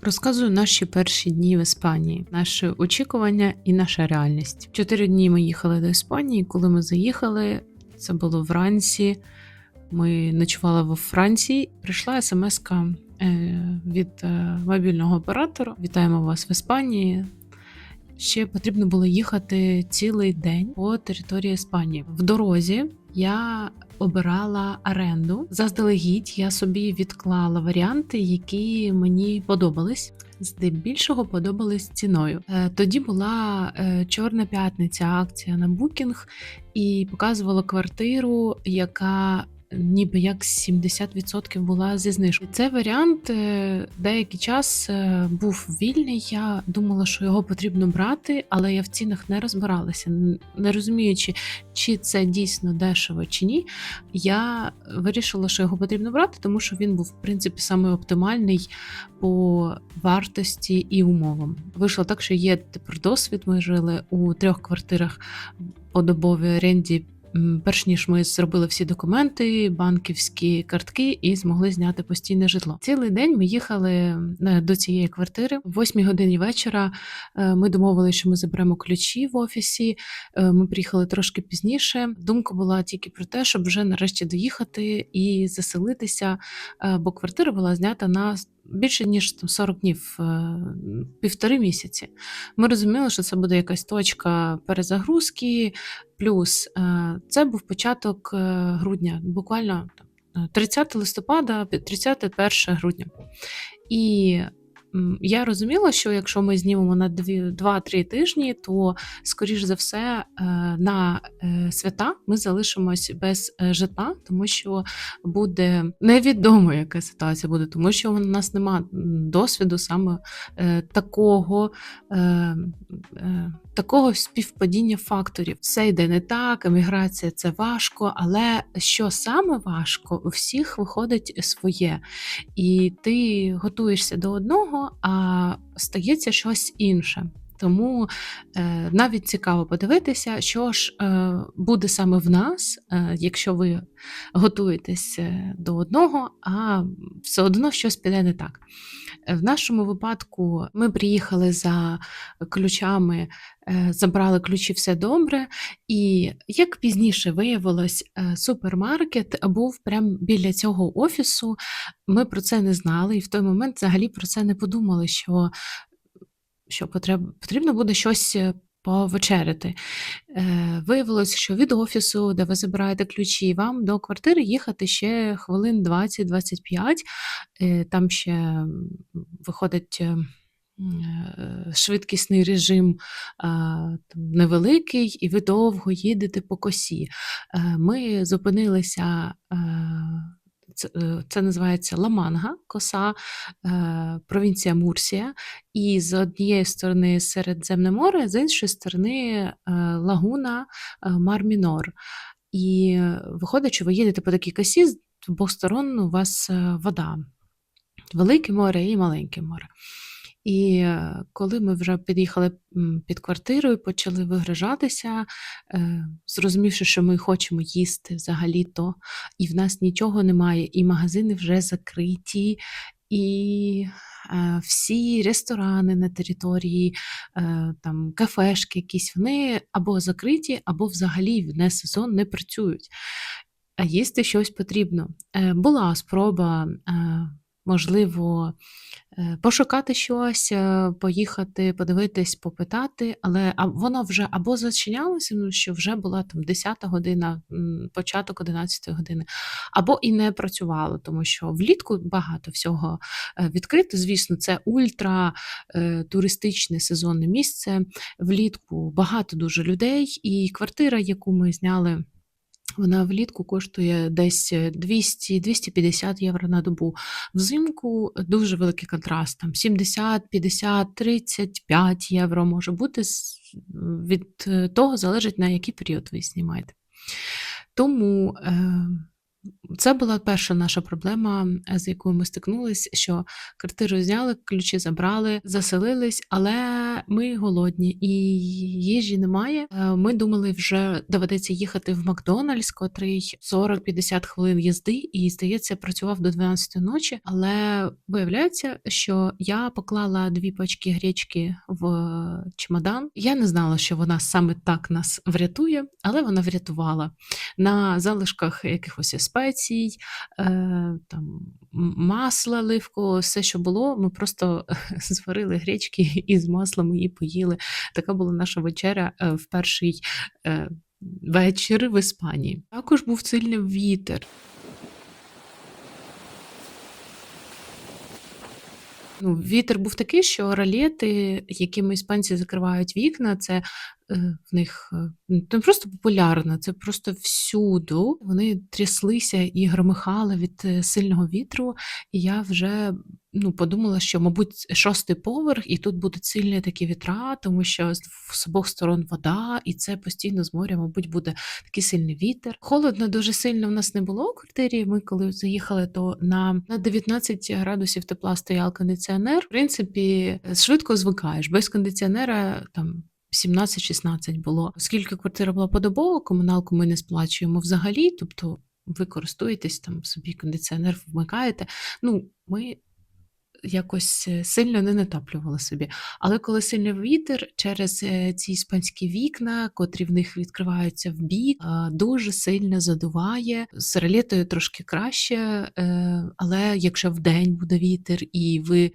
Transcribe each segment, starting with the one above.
Розказую наші перші дні в Іспанії, наші очікування і наша реальність. 4 дні ми їхали до Іспанії. Коли ми заїхали, це було вранці. Ми ночували во Франції. Прийшла смс-ка від мобільного оператора. Вітаємо вас в Іспанії. Ще потрібно було їхати цілий день по території Іспанії. В дорозі я обирала оренду. Заздалегідь я собі відклала варіанти, які мені подобались. Здебільшого подобались ціною. Тоді була Чорна п'ятниця, акція на букінг, і показувала квартиру, яка ніби як 70% була зі знижкою. Цей варіант деякий час був вільний. Я думала, що його потрібно брати, але я в цінах не розбиралася, не розуміючи, чи це дійсно дешево чи ні. Я вирішила, що його потрібно брати, тому що він був, в принципі, саме оптимальний по вартості і умовам. Вийшло так, що є тепер досвід. Ми жили у 3 квартирах по добовій оренді, перш ніж ми зробили всі документи, банківські картки і змогли зняти постійне житло. Цілий день ми їхали до цієї квартири. В 8 годині вечора ми домовилися, що ми заберемо ключі в офісі. Ми приїхали трошки пізніше. Думка була тільки про те, щоб вже нарешті доїхати і заселитися, бо квартира була знята на більше ніж 40 днів, 1,5 місяці. Ми розуміли, що це буде якась точка перезагрузки, плюс це був початок грудня, буквально 30 листопада, 31 грудня. І я розуміла, що якщо ми знімемо на 2-3 тижні, то, скоріш за все, на свята ми залишимось без житла, тому що буде невідомо, яка ситуація буде, тому що у нас немає досвіду саме такого співпадіння факторів. Все йде не так, еміграція – це важко, але що саме важко, у всіх виходить своє. І ти готуєшся до одного, а стається щось інше. Тому навіть цікаво подивитися, що ж буде саме в нас, якщо ви готуєтесь до одного, а все одно щось піде не так. В нашому випадку ми приїхали за ключами, забрали ключі, все добре. І як пізніше виявилось, супермаркет був прямо біля цього офісу. Ми про це не знали і в той момент взагалі про це не подумали, що потрібно буде щось повечеряти. Виявилось, що від офісу, де ви забираєте ключі, вам до квартири їхати ще хвилин 20-25. Там ще виходить швидкісний режим невеликий, і ви довго їдете по косі. Ми зупинилися, це називається Ла-Манга, коса, провінція Мурсія, і з однієї сторони Середземне море, з іншої сторони лагуна Мар-Мінор. І виходить, що ви їдете по такій косі, з обох сторон у вас вода. Велике море і маленьке море. І коли ми вже під'їхали під квартирою, почали вигружатися, зрозумівши, що ми хочемо їсти взагалі-то, і в нас нічого немає, і магазини вже закриті, і всі ресторани на території, там кафешки якісь, вони або закриті, або взагалі в несезон не працюють. А їсти щось потрібно. Була спроба, можливо, пошукати щось, поїхати, подивитись, попитати, але воно вже або зачинялося, що вже була там 10 година, початок 11 години, або і не працювало, тому що влітку багато всього відкрито. Звісно, це ультра туристичне сезонне місце, влітку багато дуже людей, і квартира, яку ми зняли, вона влітку коштує десь 200-250 євро на добу. Взимку дуже великий контраст, там 70, 50, 35 євро може бути, від того залежить, на який період ви знімаєте. Тому Це була перша наша проблема, з якою ми стикнулись, що квартиру зняли, ключі забрали, заселились, але ми голодні і їжі немає. Ми думали, вже доведеться їхати в Макдональдс, котрий 40-50 хвилин їзди, і, здається, працював до 12 ночі. Але виявляється, що я поклала 2 пачки гречки в чемодан. Я не знала, що вона саме так нас врятує, але вона врятувала. На залишках якихось спецій, там масла, оливкового, все, що було, ми просто зварили гречки і з маслом її поїли. Така була наша вечеря в перший вечір в Іспанії. Також був сильний вітер. Ну, вітер був такий, що ролети, якими іспанці закривають вікна, це в них не просто популярно, це просто всюду. Вони тряслися і громихали від сильного вітру, і я вже подумала, що, мабуть, 6-й поверх, і тут будуть сильні такі вітра, тому що з обох сторон вода, і це постійно з моря, мабуть, буде такий сильний вітер. Холодно дуже сильно в нас не було у квартирі. Ми коли заїхали, то на 19 градусів тепла стояв кондиціонер. В принципі, швидко звикаєш. Без кондиціонера там 17-16 було. Оскільки квартира була подобова, комуналку ми не сплачуємо взагалі, тобто ви користуєтесь там собі, кондиціонер вмикаєте. Ми якось сильно не натоплювали собі. Але коли сильний вітер, через ці іспанські вікна, котрі в них відкриваються в бік, дуже сильно задуває. З ролетою трошки краще, але якщо вдень буде вітер і ви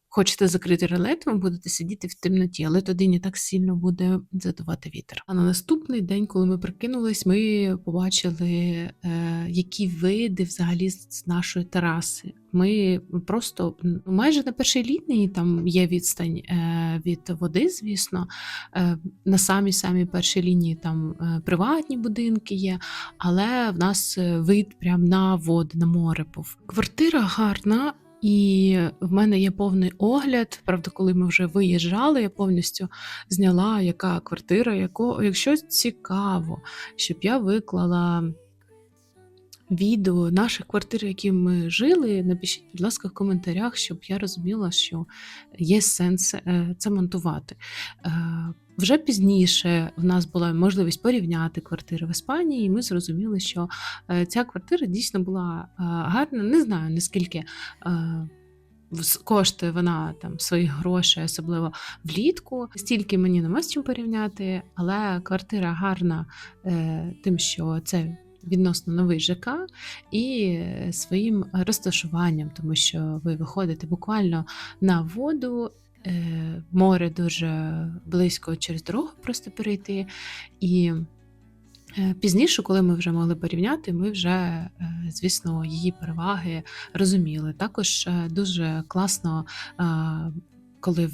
хочете закрити ролет, ви будете сидіти в темноті, але тоді не так сильно буде задувати вітер. А на наступний день, коли ми прикинулись, ми побачили, які види взагалі з нашої тераси. Ми просто майже на першій лінії, там є відстань від води, звісно, на самій першій лінії там приватні будинки є, але в нас вид прямо на воду, на море був. Квартира гарна, і в мене є повний огляд. Правда, коли ми вже виїжджали, я повністю зняла, яка квартира, якщо цікаво, щоб я виклала відео наших квартир, які ми жили, напишіть, будь ласка, в коментарях, щоб я розуміла, що є сенс це монтувати. Вже пізніше в нас була можливість порівняти квартири в Іспанії, і ми зрозуміли, що ця квартира дійсно була гарна. Не знаю, наскільки коштує вона там своїх грошей, особливо влітку. Стільки мені нема з чим порівняти, але квартира гарна тим, що це відносно новий ЖК і своїм розташуванням, тому що ви виходите буквально на воду, море дуже близько через дорогу просто перейти. І пізніше, коли ми вже могли порівняти, ми вже, звісно, її переваги розуміли. Також дуже класно, коли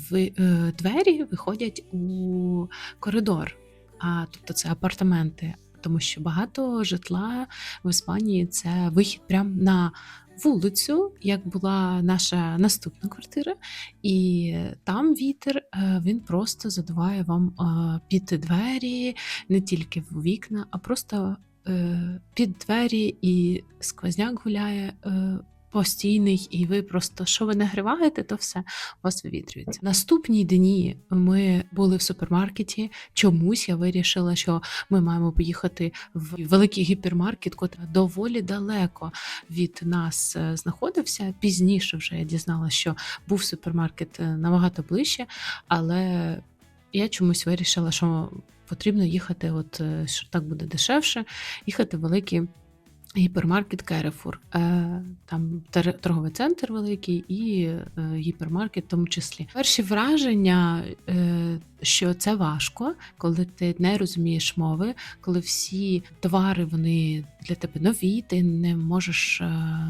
двері виходять у коридор, тобто це апартаменти. Тому що багато житла в Іспанії – це вихід прямо на вулицю, як була наша наступна квартира, і там вітер, він просто задуває вам під двері, не тільки в вікна, а просто під двері, і сквозняк гуляє постійний, і ви просто, що ви нагріваєте, то все у вас вивітрюється. Наступні дні ми були в супермаркеті. Чомусь я вирішила, що ми маємо поїхати в великий гіпермаркет, який доволі далеко від нас знаходився. Пізніше вже я дізналася, що був супермаркет набагато ближче, але я чомусь вирішила, що потрібно їхати, що так буде дешевше, їхати в великий гіпермаркет Керефур. Там торговий центр великий і гіпермаркет в тому числі. Перші враження, що це важко, коли ти не розумієш мови, коли всі товари, вони для тебе нові, ти не можеш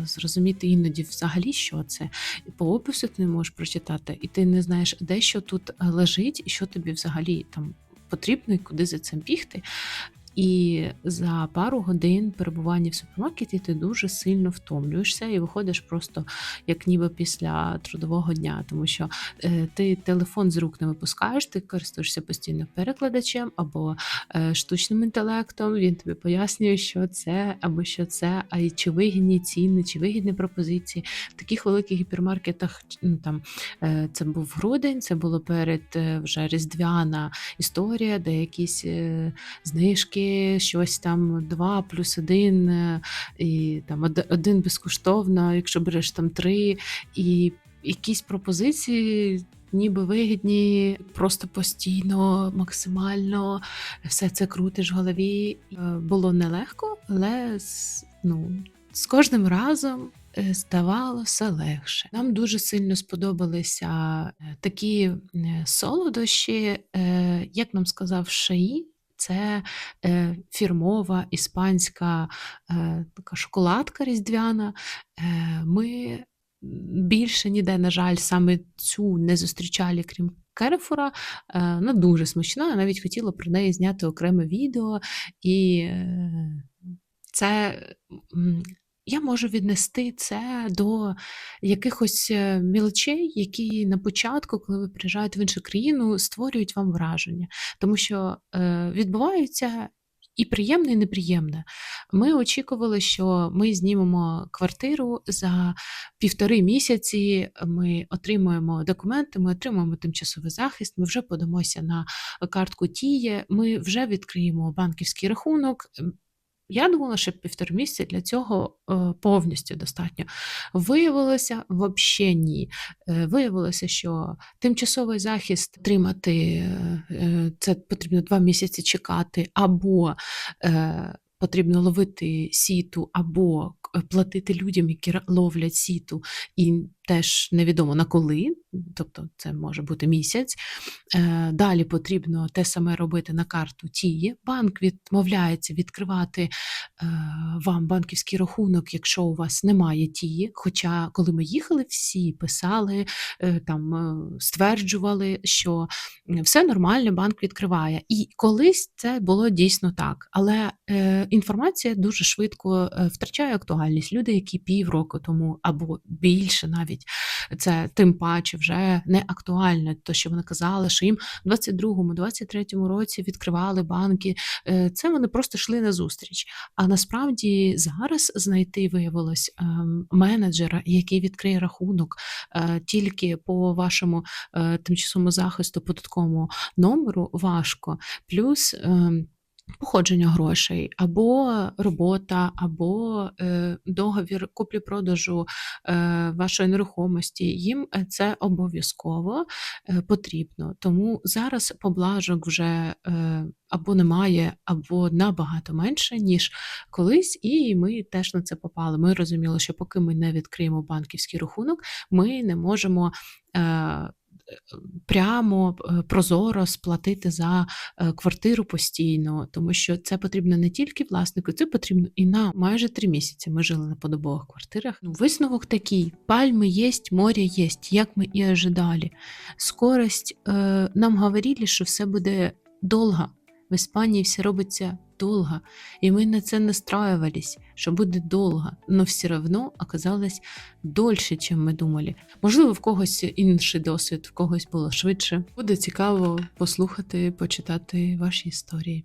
зрозуміти іноді взагалі, що це. По опису ти не можеш прочитати, і ти не знаєш, де що тут лежить, і що тобі взагалі там потрібно, і куди за цим бігти. І за пару годин перебування в супермаркеті ти дуже сильно втомлюєшся і виходиш просто як ніби після трудового дня, тому що ти телефон з рук не випускаєш, ти користуєшся постійно перекладачем або штучним інтелектом. Він тобі пояснює, що це або що це, а й чи вигідні ціни, чи вигідні пропозиції. В таких великих гіпермаркетах там це був грудень, це було перед вже різдвяна історія, де якісь знижки, щось там 2+1, і там один безкоштовно, якщо береш там 3, і якісь пропозиції ніби вигідні, просто постійно, максимально все це крутиш в голові. Було нелегко, але з кожним разом ставало все легше. Нам дуже сильно сподобалися такі солодощі, як нам сказав Шаї, це фірмова іспанська така шоколадка різдвяна. Ми більше ніде, на жаль, саме цю не зустрічали, крім Керефура. Вона дуже смачна, я навіть хотіла про неї зняти окреме відео. І це я можу віднести це до якихось мілочей, які на початку, коли ви приїжджаєте в іншу країну, створюють вам враження. Тому що відбуваються і приємне, і неприємне. Ми очікували, що ми знімемо квартиру за 1,5 місяці, ми отримуємо документи, ми отримуємо тимчасовий захист, ми вже подамося на картку Тіє, ми вже відкриємо банківський рахунок. Я думала, що 1,5 місяця для цього повністю достатньо. Виявилося, взагалі ні. Виявилося, що тимчасовий захист отримати, це потрібно 2 місяці чекати, або потрібно ловити сіту, або платити людям, які ловлять сіту, і теж невідомо на коли, тобто це може бути місяць. Далі потрібно те саме робити на карту Тії. Банк відмовляється відкривати вам банківський рахунок, якщо у вас немає Тії. Хоча, коли ми їхали, всі писали, там стверджували, що все нормально, банк відкриває. І колись це було дійсно так. Але інформація дуже швидко втрачає актуальність. Люди, які півроку тому або більше навіть, це тим паче вже не актуально. То, що вони казали, що їм в 22-му, 23-му році відкривали банки, це вони просто йшли на зустріч. А насправді зараз знайти виявилось менеджера, який відкриє рахунок тільки по вашому тимчасовому захисту податковому номеру важко. Плюс походження грошей, або робота, або договір куплі-продажу вашої нерухомості. Їм це обов'язково потрібно. Тому зараз поблажок вже або немає, або набагато менше, ніж колись, і ми теж на це попали. Ми розуміли, що поки ми не відкриємо банківський рахунок, ми не можемо прямо, прозоро сплатити за квартиру постійно, тому що це потрібно не тільки власнику, це потрібно і на майже 3 місяці. Ми жили на подобових квартирах. Висновок такий: пальми єсть, море єсть, як ми і ожидали. Скорость, нам говорили, що все буде довго. В Іспанії все робиться долго, і ми на це настроювались, що буде довго, но все одно оказалось дольше, ніж ми думали. Можливо, в когось інший досвід, в когось було швидше. Буде цікаво послухати, почитати ваші історії.